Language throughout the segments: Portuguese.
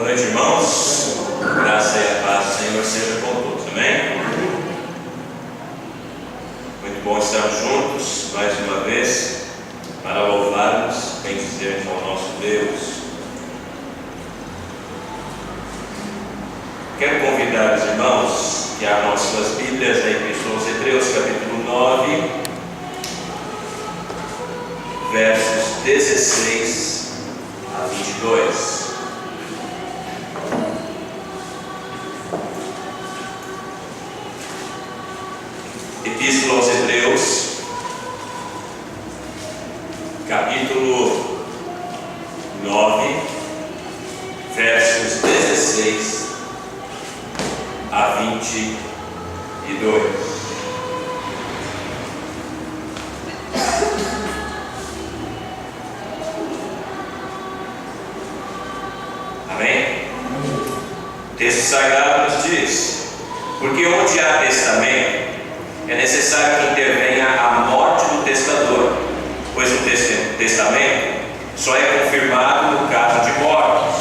Boa noite, irmãos. Graça e a paz do Senhor seja com todos, amém? Muito bom estarmos juntos mais uma vez para louvarmos, bendizermos ao nosso Deus. Quero convidar os irmãos que abram as suas Bíblias na Epístola aos Hebreus, capítulo 9, versos 16 a 22. Epístola aos Hebreus, capítulo 9, versos 16 a 22. Amém? O texto sagrado nos diz: porque onde há testamento, é necessário que intervenha a morte do testador, pois o testamento só é confirmado no caso de mortos,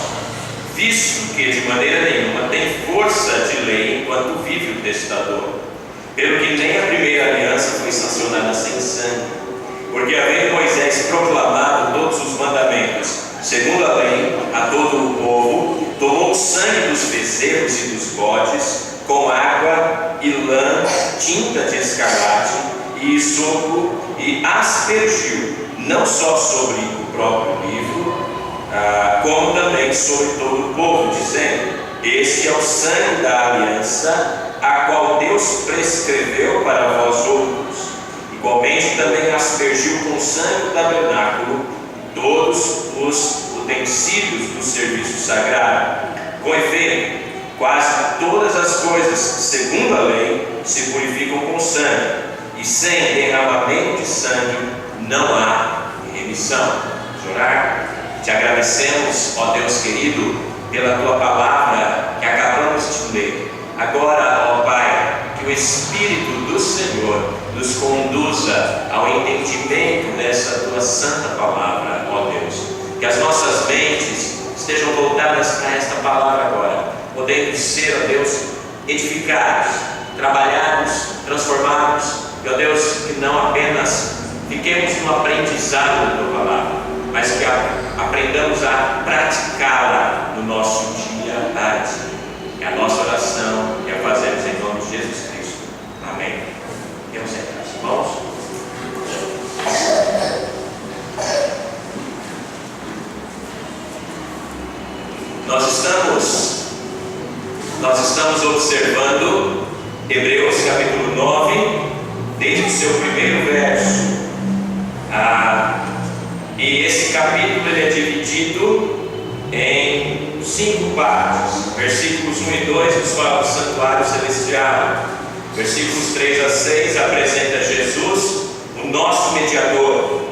visto que de maneira nenhuma tem força de lei enquanto vive o testador, pelo que nem a primeira aliança foi sancionada sem sangue, porque havendo Moisés proclamado todos os mandamentos segundo a lei a todo o povo, tomou o sangue dos bezerros e dos bodes com água e lã, tinta de escarlate e isopo, e aspergiu não só sobre o próprio livro, como também sobre todo o povo, dizendo: este é o sangue da aliança, a qual Deus prescreveu para vós outros. Igualmente também aspergiu com o sangue do tabernáculo todos os utensílios do serviço sagrado. Com efeito, quase todas as coisas, segundo a lei, se purificam com sangue, e sem derramamento de sangue não há remissão. Vamos orar? Te agradecemos, ó Deus querido, pela tua palavra que acabamos de ler. Agora, ó Pai, que o Espírito do Senhor nos conduza ao entendimento dessa tua santa palavra, ó Deus. Que as nossas mentes estejam voltadas para esta palavra agora, podendo ser, ó Deus, edificados, trabalhados, transformados, e ó Deus, que não apenas fiquemos no aprendizado da tua palavra, mas que aprendamos a praticá-la no nosso dia a dia. É a nossa oração e a fazemos em nome de Jesus Cristo. Amém. Deus é graça, irmãos. Nós estamos observando Hebreus capítulo 9, desde o seu primeiro verso. E esse capítulo ele é dividido em 5 partes. Versículos 1 e 2 nos fala do santuário celestial. Versículos 3 a 6 apresenta Jesus, o nosso mediador.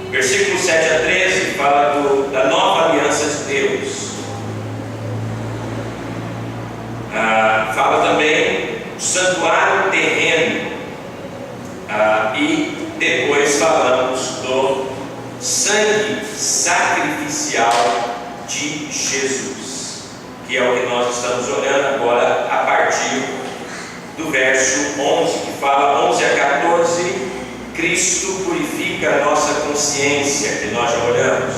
Versículos 7 a 13 fala da nova aliança de Deus. Fala também do santuário terreno, e depois falamos do sangue sacrificial de Jesus, que é o que nós estamos olhando agora a partir do verso 11, que fala 11 a 14, Cristo purifica a nossa consciência, que nós já olhamos,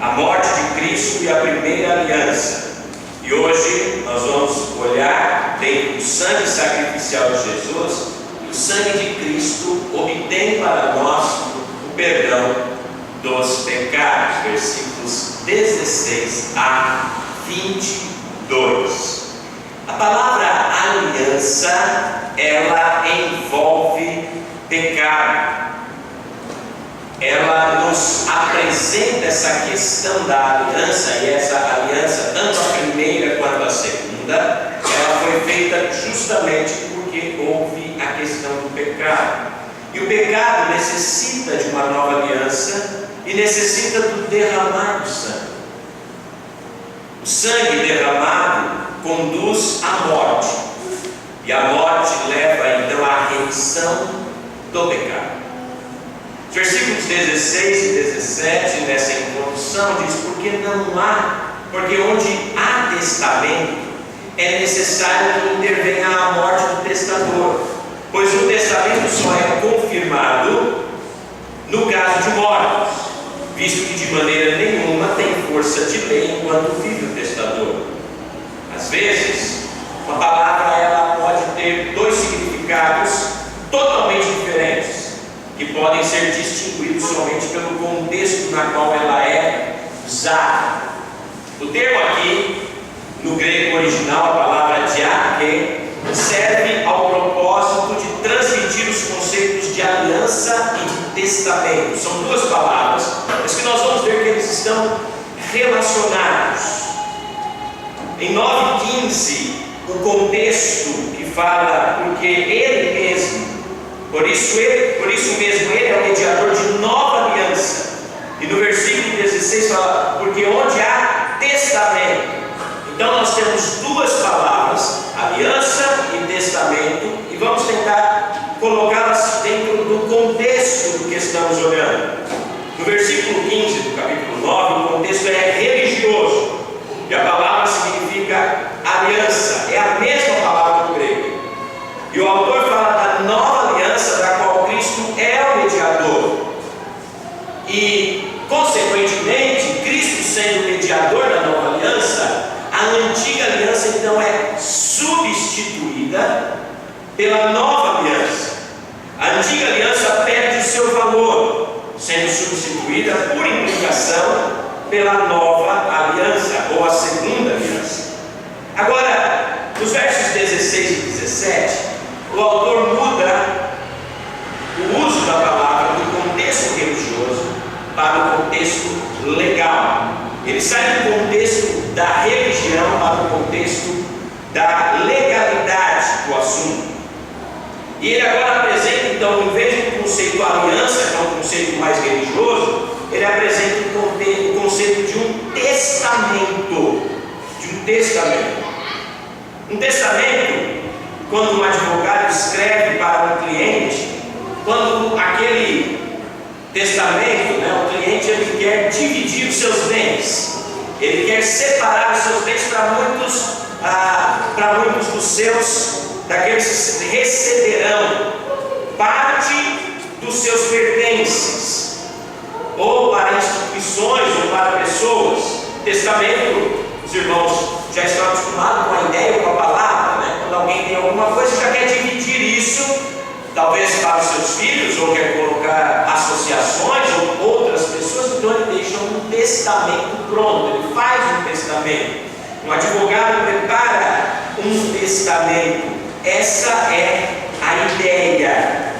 a morte de Cristo e a primeira aliança. E hoje nós vamos olhar dentro do sangue sacrificial de Jesus, que o sangue de Cristo obtém para nós o perdão dos pecados, versículos 16 a 22. A palavra aliança, ela envolve pecado. Ela nos apresenta essa questão da aliança, e essa aliança, tanto a primeira quanto a segunda, ela foi feita justamente porque houve a questão do pecado. E o pecado necessita de uma nova aliança e necessita do derramar do sangue. O sangue derramado conduz à morte, e a morte leva então à remissão do pecado. Versículos 16 e 17, nessa introdução, diz: porque onde há testamento, é necessário que intervenha a morte do testador, pois o testamento só é confirmado no caso de mortos, visto que de maneira nenhuma tem força de lei enquanto vive o testador. Às vezes, uma palavra ela pode ter dois significados totalmente diferentes, que podem ser distinguidos somente pelo contexto na qual ela é usada. O termo aqui, no grego original, a palavra diake, serve ao propósito de transmitir os conceitos de aliança e de testamento. São duas palavras, mas que nós vamos ver que eles estão relacionados. Em 9:15, o contexto que fala, porque ele mesmo, por isso mesmo ele é o mediador de nova aliança. E no versículo 16 fala, porque onde há testamento. Então nós temos duas palavras, aliança e testamento, e vamos tentar colocá-las dentro do contexto do que estamos olhando. No versículo 15 do capítulo 9, o contexto é religioso, e a palavra significa aliança, é a mesma palavra do grego. E o autor fala da nova aliança, da qual Cristo é o mediador. E, consequentemente, Cristo sendo o mediador da nova aliança, a antiga aliança então é substituída pela nova aliança. A antiga aliança perde o seu valor, sendo substituída por implicação pela nova aliança, ou a segunda aliança. Agora, nos versos 16 e 17, o autor muda o uso da palavra do contexto religioso para o contexto legal. Ele sai do contexto da religião para o contexto da legalidade do assunto. E ele agora apresenta, então, em vez do conceito aliança, que é um conceito mais religioso, ele apresenta o conceito de um testamento. Um testamento, quando um advogado escreve para um cliente, quando aquele testamento, o cliente ele quer dividir os seus bens, ele quer separar os seus bens para muitos dos seus, daqueles que receberão parte dos seus pertences, ou para instituições, ou para pessoas. Testamento, os irmãos já estão acostumados com a ideia, com a palavra, quando alguém tem alguma coisa, já quer dividir isso, talvez para os seus filhos, ou quer colocar associações, ou outras pessoas, então ele deixa um testamento pronto, ele faz um testamento. Um advogado prepara um testamento. Essa é a ideia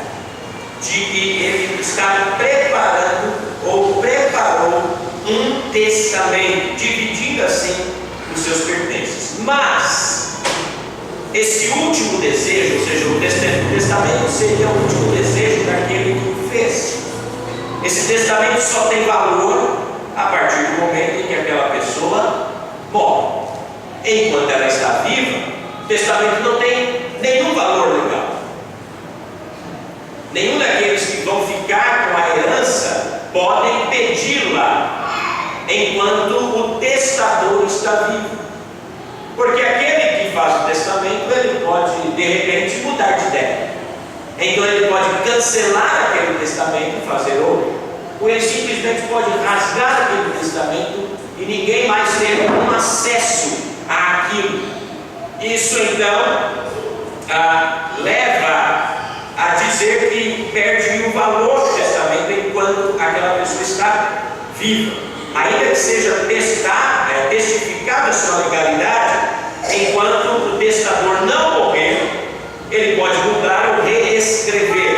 de que ele está preparando ou preparou um testamento, dividindo assim os seus pertences. Mas esse último desejo, ou seja, o testamento seria o último desejo daquele que o fez. Esse testamento só tem valor a partir do momento em que aquela pessoa morre. Enquanto ela está viva, o testamento não tem nenhum valor legal. Nenhum daqueles que vão ficar com a herança podem pedi-la enquanto o testador está vivo. Porque aquele que faz o testamento, ele pode de repente mudar de ideia. Então ele pode cancelar aquele testamento e fazer outro, ou ele simplesmente pode rasgar aquele testamento e ninguém mais ter algum acesso àquilo. Isso então leva a dizer que perde o valor do testamento enquanto aquela pessoa está viva. Ainda que seja testificada a sua legalidade, enquanto o testador não morrer, ele pode mudar ou reescrever.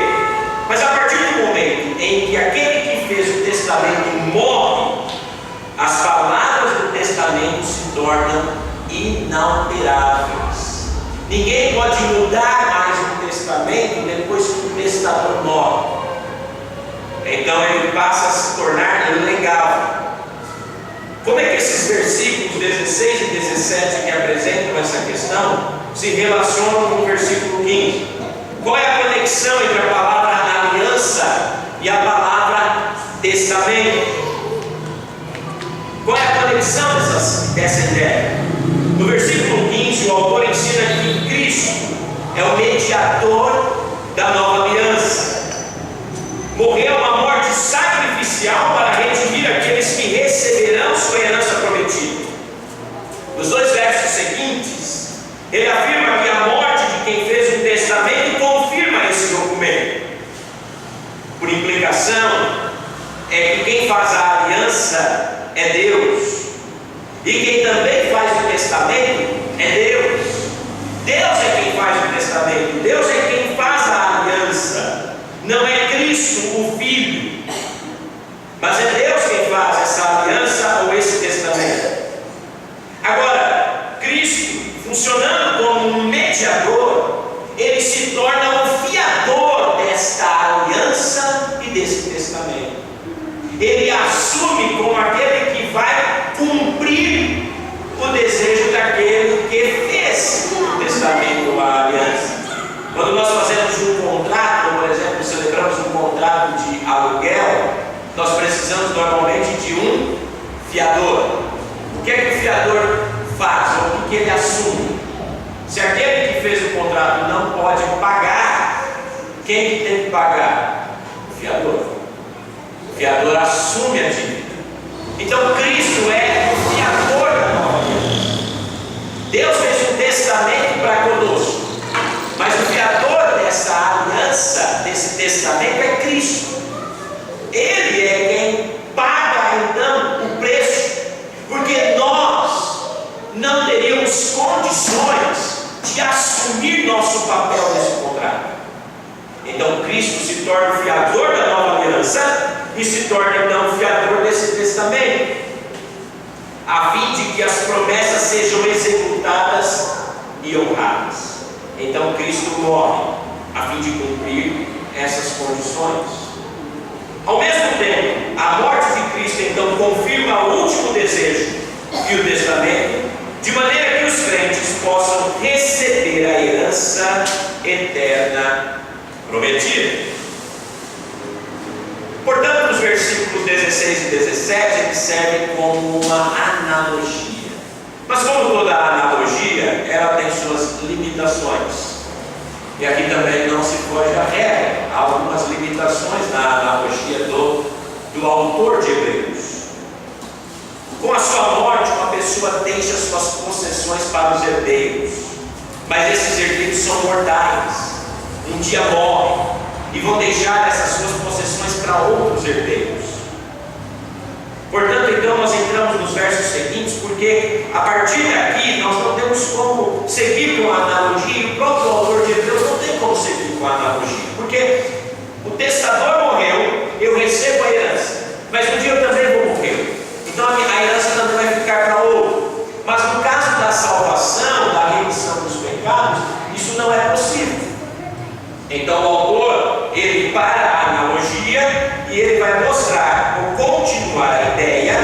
Mas a partir do momento em que aquele que fez o testamento morre, as palavras do testamento se tornam inalteráveis. Ninguém pode mudar mais o testamento depois que o testador morre. Então ele passa a se tornar legal. Como é que esses versículos 16 e 17 que apresentam essa questão se relacionam com o versículo 15? Qual é a conexão entre a palavra aliança e a palavra testamento? Qual é a conexão dessa ideia? é o mediador da nova aliança. Morreu uma morte sacrificial para redimir aqueles que receberão sua herança prometida. Nos 2 versos seguintes, ele afirma que a morte de quem fez um testamento confirma esse documento. Por implicação, é que quem faz a aliança é Deus, e quem também faz o testamento é Deus. Deus é quem faz o testamento, Deus é quem faz a aliança, não é Cristo, o Filho, mas é Deus quem faz essa aliança ou esse testamento. Agora, Cristo, funcionando como um mediador, ele se torna o fiador desta aliança e desse testamento. Ele assume como aquele que vai cumprir o desejo daquele que fez o testamento ou a aliança. Quando nós fazemos um contrato, por exemplo, celebramos um contrato de aluguel, nós precisamos normalmente de um fiador. O que é que o fiador faz? Ou o que ele assume? Se aquele que fez o contrato não pode pagar, quem que tem que pagar? O fiador. O fiador assume a dívida. Então Cristo é o fiador da nova aliança. Deus fez um testamento para conosco, mas o fiador dessa aliança, desse testamento, é Cristo. Ele é quem paga então o preço, porque nós não teríamos condições de assumir nosso papel nesse contrato. Então Cristo se torna o fiador da nova aliança e se torna então o fiador desse testamento, a fim de que as promessas sejam executadas e honradas. Então Cristo morre a fim de cumprir essas condições. Ao mesmo tempo, a morte de Cristo então confirma o último desejo e o testamento, de maneira que os crentes possam receber a herança eterna prometida. Portanto, os versículos 16 e 17 eles servem como uma analogia. Mas como toda analogia, ela tem suas limitações. E aqui também não se foge à regra. Há algumas limitações na analogia do autor de Hebreus. Com a sua morte, uma pessoa deixa suas possessões para os herdeiros. Mas esses herdeiros são mortais. Um dia morrem e vão deixar essas suas possessões para outros herdeiros. Portanto, então nós entramos nos versos seguintes, porque a partir daqui nós não temos como seguir com a analogia, e o próprio autor de Hebreus não tem como seguir com a analogia, porque o testador morreu, eu recebo a herança, mas um dia eu também vou morrer, então a herança também vai ficar para outro. Mas no caso da salvação, da remissão dos pecados, isso não é possível. Então o autor, ele para a analogia e ele vai mostrar, ou continuar a ideia,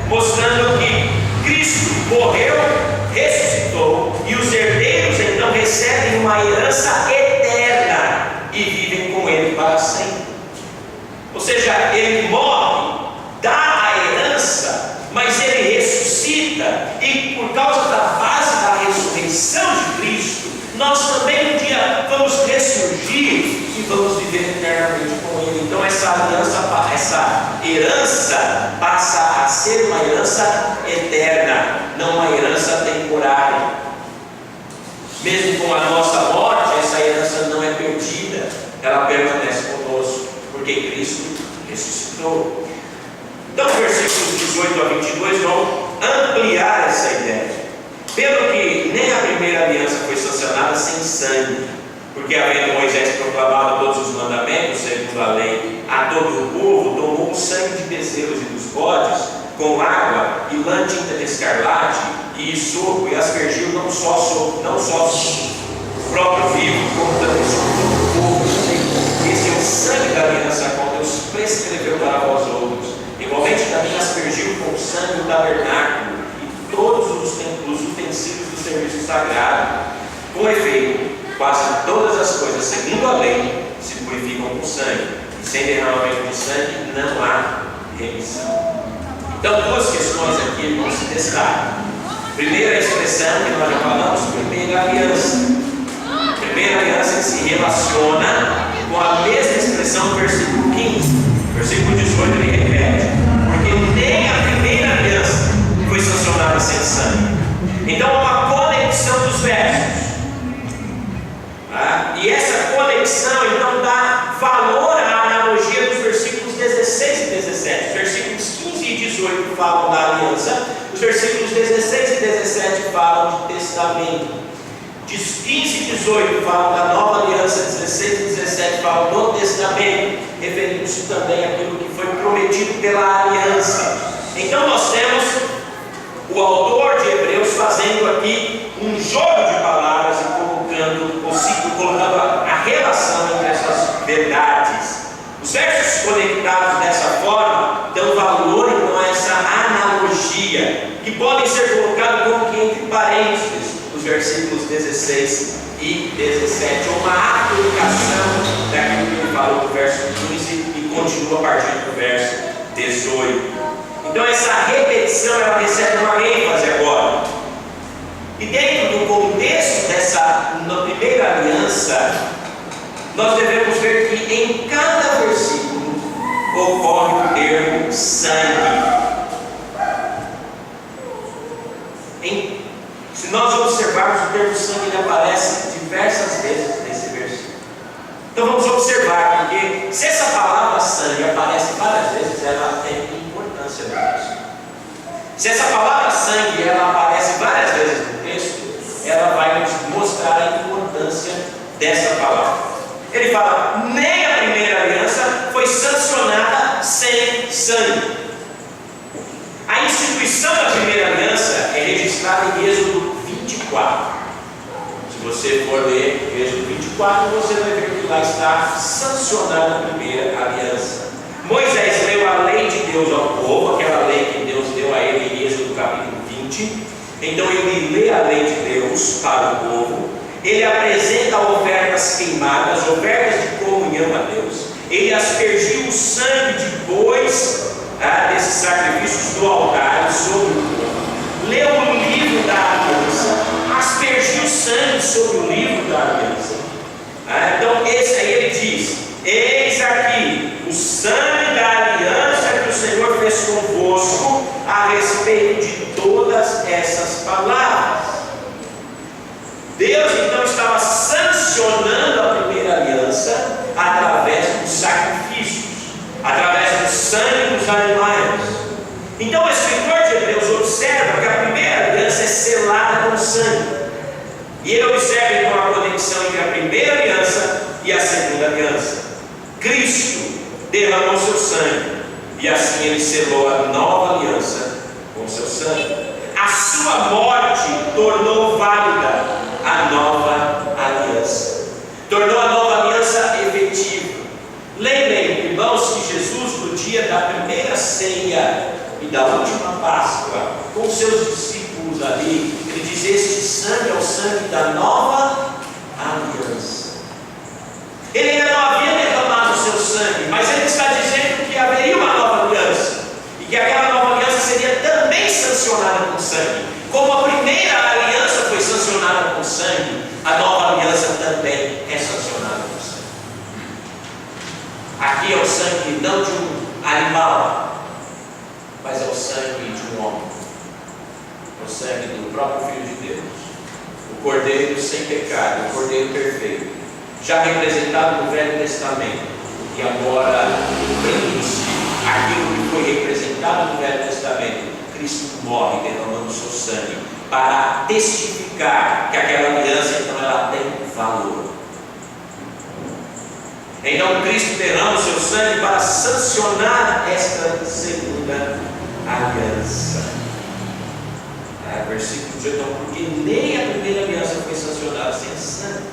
mostrando que Cristo morreu, ressuscitou, e os herdeiros então recebem uma herança eterna e vivem com ele para sempre. Ou seja, ele morre, dá a herança, mas ele ressuscita, e por causa da base da ressurreição de Cristo, nós também um dia vamos ressurgir e vamos viver eternamente com Ele. Então essa herança passa a ser uma herança eterna, não uma herança temporária. Mesmo com a nossa morte, essa herança não é perdida, ela permanece conosco, porque Cristo ressuscitou. Então versículos 18 a 22 vão ampliar essa ideia. Pelo que nem a primeira aliança foi sancionada sem sangue, porque havendo Moisés proclamado todos os mandamentos, segundo a lei, a todo o povo, tomou o sangue de bezerros e dos bodes, com água e lã tinta de escarlate e sopo, e aspergiu não só o próprio vivo, como também sobre todo o povo. Esse é o sangue da aliança, a qual Deus prescreveu para vós outros. Igualmente também aspergiu com sangue o tabernáculo e todos os utensílios do serviço sagrado. Com efeito, quase todas as coisas, segundo a lei, se purificam com sangue, e sem derramamento de sangue não há remissão. Então, duas questões aqui vão se destacar. Primeira expressão que nós já falamos, primeira aliança. primeira aliança que se relaciona com a mesma expressão do versículo 15. Versículo 18 ele repete: porque nem a primeira aliança foi sancionada sem sangue. Então há uma conexão dos versos. E essa conexão então dá valor à analogia dos versículos 16 e 17. Os versículos 15 e 18 falam da aliança, os versículos 16 e 17 falam de testamento. 15 e 18 falam da nova aliança, 16 e 17 falam do testamento, referindo-se também àquilo que foi prometido pela aliança. Então nós temos o autor de Hebreus fazendo aqui um jogo de palavras e colocando a relação entre essas verdades. Os versos conectados dessa forma dão valor então a essa analogia, que podem ser colocados como que entre parênteses os versículos 16 e 17, ou uma aplicação daquilo que ele falou do verso 15 e continua a partir do verso 18. Então essa repetição ela recebe uma ênfase agora. E dentro do contexto dessa primeira aliança, nós devemos ver que em cada versículo ocorre o termo sangue. Se nós observarmos, o termo sangue ele aparece diversas vezes nesse versículo. Então vamos observar, porque se essa palavra sangue aparece várias vezes, ela tem importância no texto. Se essa palavra sangue ela aparece várias vezes no texto, ela vai nos mostrar a importância dessa palavra. Ele fala: nem a primeira aliança foi sancionada sem sangue. A instituição da primeira aliança é registrada em Êxodo 24. Se você for ler Êxodo 24, você vai ver que lá está sancionada a primeira aliança. Moisés leu a lei de Deus ao povo, aquela lei que Deus deu a ele em Êxodo capítulo 20. Então ele lê a lei de Deus para o povo. Ele apresenta ofertas queimadas, ofertas de comunhão a Deus. Ele aspergiu o sangue de bois desses sacrifícios do altar sobre o povo. Leu o livro da aliança, aspergiu sangue sobre o livro da aliança. Então esse aí ele diz: eis aqui o sangue da aliança que o Senhor fez convosco a respeito de todas essas palavras. Deus então estava sancionando a primeira aliança através dos sacrifícios, através do sangue dos animais. Então o escritor de Hebreus observa que a primeira aliança é selada com sangue. E ele observa então a conexão entre a primeira aliança e a segunda aliança. Cristo derramou seu sangue, e assim ele selou a nova aliança com seu sangue. A sua morte tornou válida a nova aliança, tornou a nova aliança efetiva. Lembrem, irmãos, que Jesus, no dia da primeira ceia e da última Páscoa, com seus discípulos ali, ele diz: este sangue é o sangue da nova aliança. Ele ainda não havia derramado o seu sangue, mas ele está dizendo que haveria uma nova aliança, e que aquela nova aliança seria também sancionada com sangue. Como a primeira aliança foi sancionada com sangue, a nova aliança também é sancionada com sangue. Aqui é o sangue não de um animal, mas é o sangue de um homem. É o sangue do próprio Filho de Deus, o Cordeiro sem pecado, o Cordeiro perfeito, já representado no Velho Testamento, e agora vendo-se aquilo que foi representado no Velho Testamento. Cristo morre derramando o seu sangue para testificar que aquela aliança então ela tem valor. Então Cristo derrama o seu sangue para sancionar esta segunda aliança. Versículo 18: então, porque nem a primeira aliança foi sancionada sem sangue.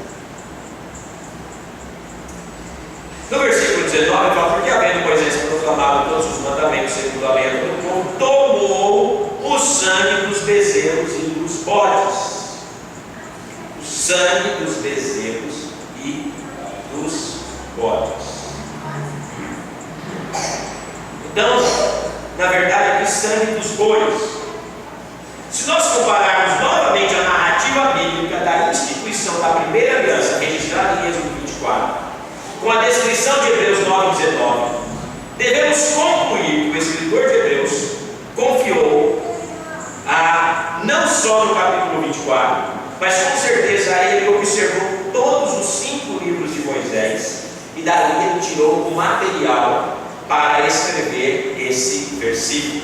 No versículo 19 fala: porque havendo Moisés proclamado todos os mandamentos segundo a lei do povo, tomou o sangue dos bezerros e dos bodes. O sangue dos bezerros e dos bodes. Então, na verdade, aqui sangue dos bois. Se nós compararmos novamente a narrativa bíblica da instituição da primeira aliança, capítulo 24, mas com certeza ele observou todos os 5 livros de Moisés e dali ele tirou o material para escrever esse versículo.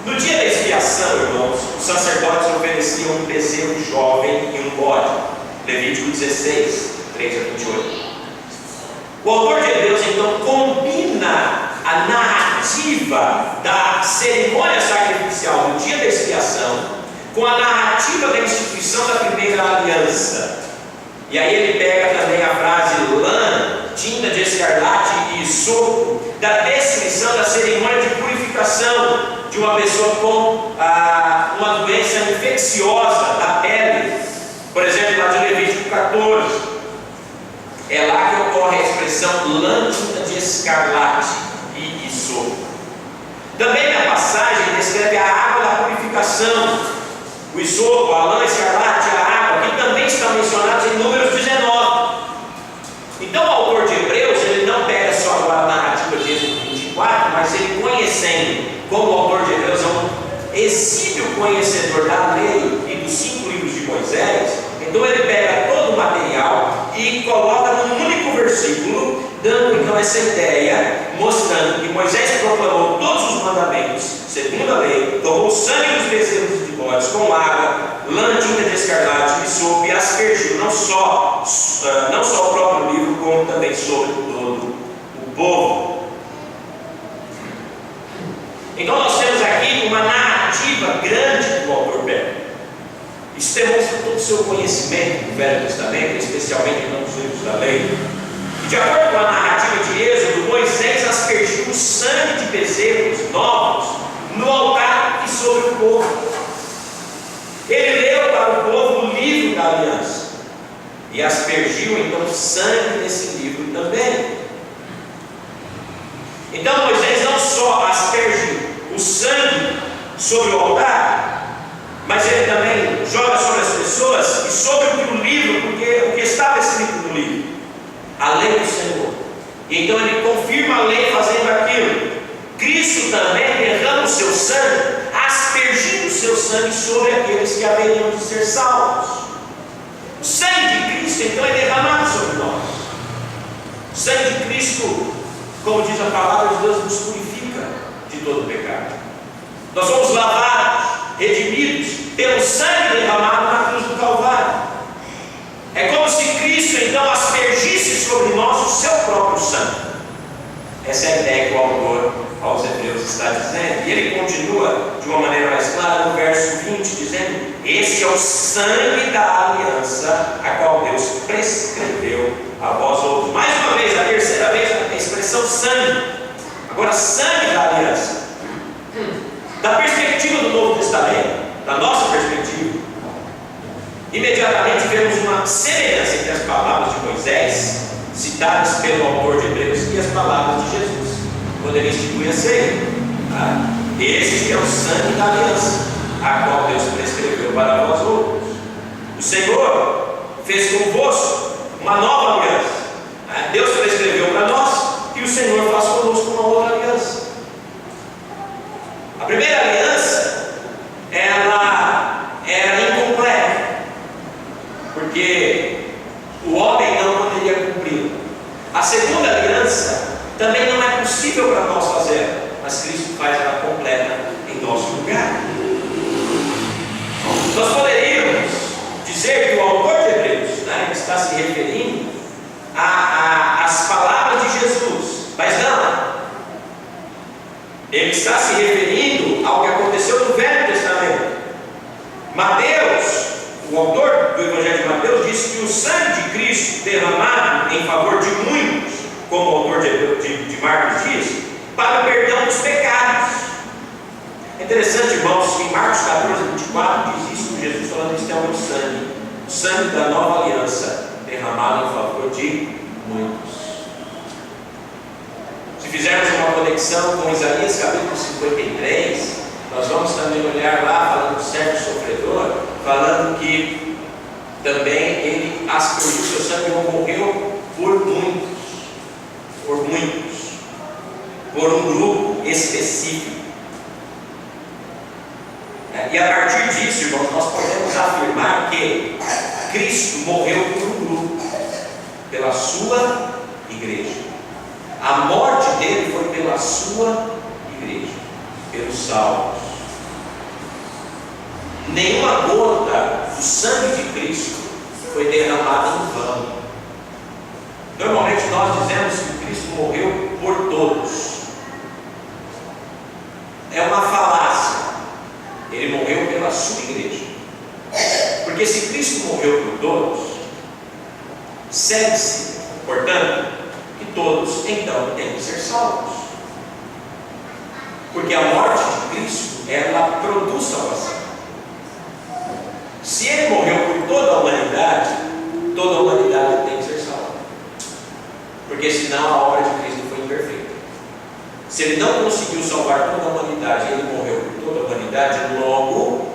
No dia da expiação, irmãos, os sacerdotes ofereciam um bezerro jovem e um bode. Levítico 16, 3 a 28. O autor de Hebreus então combina a narrativa da cerimônia sacrificial no dia da expiação com a narrativa da instituição da primeira aliança. E aí ele pega também a frase lã, tinta de escarlate e sopo, da descrição da cerimônia de purificação de uma pessoa com uma doença infecciosa da pele. Por exemplo, lá de Levítico 14. É lá que ocorre a expressão lã, tinta de escarlate e isopo. Também na passagem descreve a água da purificação, o isopo, a lã, a escarlate, a água, que também estão mencionados em Números 19. Então o autor de Hebreus, ele não pega só agora a narrativa de Êxodo 24, mas ele conhecendo, como o autor de Hebreus é um exímio conhecedor da lei e dos 5 livros de Moisés, então ele pega todo o material e coloca num único versículo, dando então essa ideia, mostrando que Moisés proclamou todos os mandamentos, segundo a lei, tomou o sangue dos bezerros de bodes com água, lã, tinta de escarlate e sopo, e aspergiu não só o próprio livro, como também sobre todo o povo. Então nós temos aqui uma narrativa grande do autor bíblico. Isso demonstra todo o seu conhecimento do Velho Testamento, especialmente nos livros da lei. E de acordo com a narrativa de Êxodo, Moisés aspergiu o sangue de bezerros novos no altar e sobre o povo. Ele leu para o povo o livro da aliança e aspergiu então sangue nesse livro também. Então Moisés não só asperge o sangue sobre o altar, mas ele também joga sobre as pessoas e sobre o livro, porque o que estava escrito no livro, a lei do Senhor. E então ele confirma a lei fazendo aquilo. Cristo também derrama o seu sangue, aspergindo o seu sangue sobre aqueles que haveriam de ser salvos. O sangue de Cristo então é derramado sobre nós. O sangue de Cristo, como diz a palavra de Deus, nos purifica de todo pecado. Nós somos lavados, redimidos pelo sangue derramado na cruz do Calvário. É como se Cristo então aspergisse sobre nós o seu próprio sangue. Essa é a ideia que o autor aos Hebreus está dizendo. E ele continua de uma maneira mais clara no verso 20, dizendo: este é o sangue da aliança, a qual Deus prescreveu a vós outros. Mais uma vez, a terceira vez, a expressão sangue. Agora, sangue da aliança. Da perspectiva do Novo Testamento, da nossa perspectiva, imediatamente vemos uma semelhança entre as palavras de Moisés, citadas pelo autor de Hebreus, e as palavras de Jesus, quando ele institui a ceia. Este é o sangue da aliança, a qual Deus prescreveu para vós outros. O Senhor fez convosco uma nova aliança. Deus prescreveu para nós, e o Senhor faz conosco uma outra aliança. A primeira aliança, ela era incompleta, porque o homem não poderia cumprir. A segunda aliança também não é possível para nós fazer, mas Cristo faz ela completa em nosso lugar. Nós poderíamos dizer que o autor de Hebreus está se referindo às palavras de Jesus, mas não. Ele está se referindo ao que aconteceu no Velho Testamento. Mateus, o autor do Evangelho de Mateus, disse que o sangue de Cristo derramado em favor de muitos, como o autor de Marcos diz, para o perdão dos pecados. É interessante, irmãos, que em Marcos 14, 24 diz isso, Jesus falando: isso é o meu sangue, o sangue da nova aliança, derramado em favor de muitos. Se fizermos uma conexão com Isaías capítulo 53, nós vamos também olhar lá, falando do servo sofredor, falando que também ele aspergiu seu sangue e morreu por muitos, por um grupo específico. E E a partir disso, irmãos, nós podemos afirmar que Cristo morreu por um grupo, pela sua igreja. A morte dele foi pela sua igreja, pelos salvos. Nenhuma gota do sangue de Cristo foi derramada em vão. Normalmente nós dizemos que Cristo morreu por todos. É uma falácia. Ele morreu pela sua igreja. Porque se Cristo morreu por todos, segue-se, portanto, que todos então têm que ser salvos. Porque a morte de Cristo, ela produz salvação. Se ele morreu por toda a humanidade tem que ser salva. Porque senão a obra de Cristo foi imperfeita. Se ele não conseguiu salvar toda a humanidade e ele morreu por toda a humanidade, logo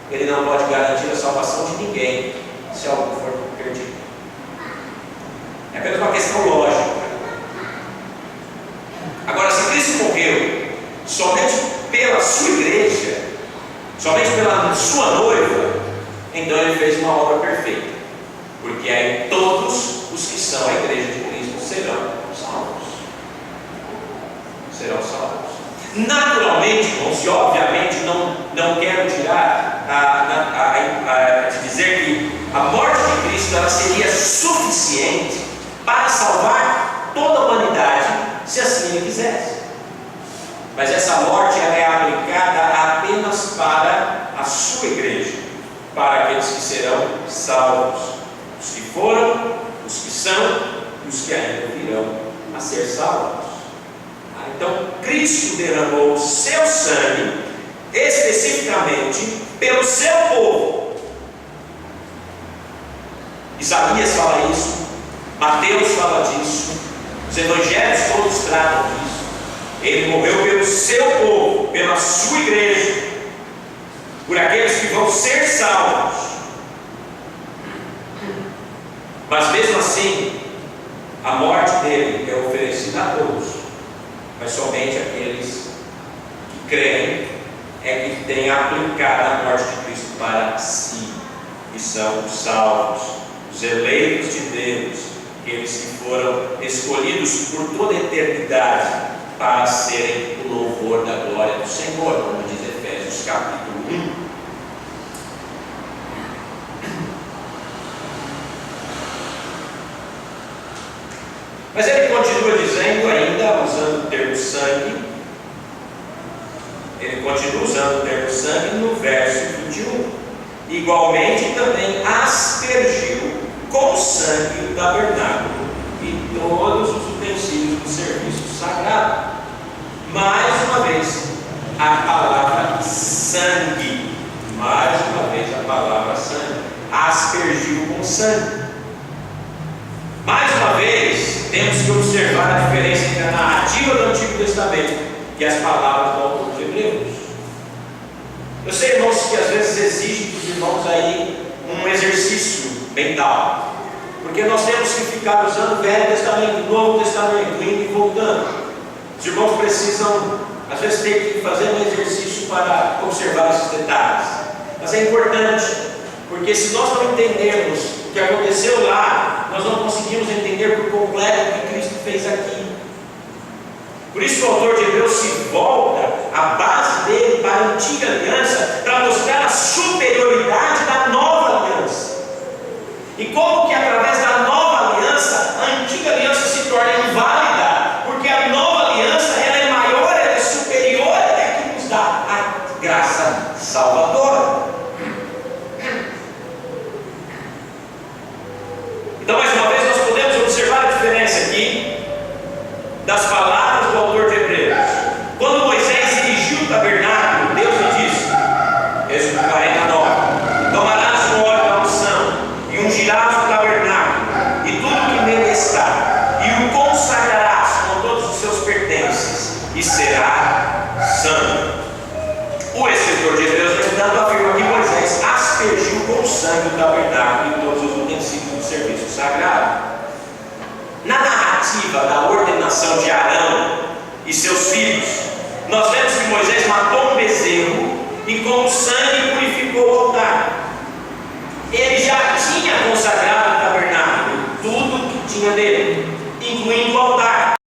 ele não pode garantir a salvação de ninguém se algum for perdido. É apenas uma questão lógica. Agora, se Cristo morreu somente pela sua igreja, somente pela sua noiva, então ele fez uma obra perfeita, porque aí todos os que são a igreja de Cristo serão salvos. Serão salvos. Naturalmente, irmãos, e obviamente não quero tirar de dizer que a morte de Cristo ela seria suficiente para salvar toda a humanidade, se assim ele quisesse. Mas essa morte ela é aplicada apenas para a sua igreja, para aqueles que serão salvos, os que foram, os que são e os que ainda virão a ser salvos. Então Cristo derramou o seu sangue especificamente pelo seu povo. Isaías fala isso, Mateus fala disso, os evangelhos todos tratam disso. Ele morreu pelo seu povo, pela sua igreja, por aqueles que vão ser salvos. Mas mesmo assim, a morte dele é oferecida a todos, mas somente aqueles que creem é que têm aplicado a morte de Cristo para si, e são os salvos, os eleitos de Deus, aqueles que foram escolhidos por toda a eternidade para serem o louvor da glória do Senhor, como diz Efésios capítulo 1. Mas ele continua dizendo, ainda usando o termo sangue, ele continua usando o termo sangue no verso 21. Igualmente também aspergiu com sangue o tabernáculo e todos os utensílios do serviço sagrado. Mais uma vez, a palavra sangue. Mais uma vez, a palavra sangue. Aspergiu com sangue. Mais uma vez, temos que observar a diferença entre a narrativa do Antigo Testamento e as palavras do autor de Hebreus. Eu sei, irmãos, que às vezes exige dos irmãos aí um exercício mental, porque nós temos que ficar usando o Velho Testamento, o Novo Testamento, indo e voltando. Os irmãos precisam, às vezes, ter que fazer um exercício para observar esses detalhes. Mas é importante, porque se nós não entendermos o que aconteceu lá, nós não conseguimos entender por completo o que Cristo fez aqui. Por isso o autor de Hebreus se volta a base dele para a antiga aliança, para mostrar a superioridade da nova aliança. E como que através da nova aliança, a antiga aliança se torna inválida, porque a nova aliança ela é maior, ela é superior, ela é que nos dá a graça salvadora. Então, mais uma vez, nós podemos observar a diferença aqui das palavras do autor de Hebreus. Quando Moisés erigiu o tabernáculo, Deus lhe disse, Êxodo 49, tomarás o óleo da unção e ungirás o tabernáculo e tudo que nele está, e o consagrarás com todos os seus pertences, e será santo. O escritor de Hebreus, no entanto, afirma que Moisés aspergiu com sangue o tabernáculo e todos os utensílios do serviço sagrado. Na narrativa da ordenação de Arão e seus filhos, nós vemos que Moisés matou um bezerro e com o sangue tinha dele.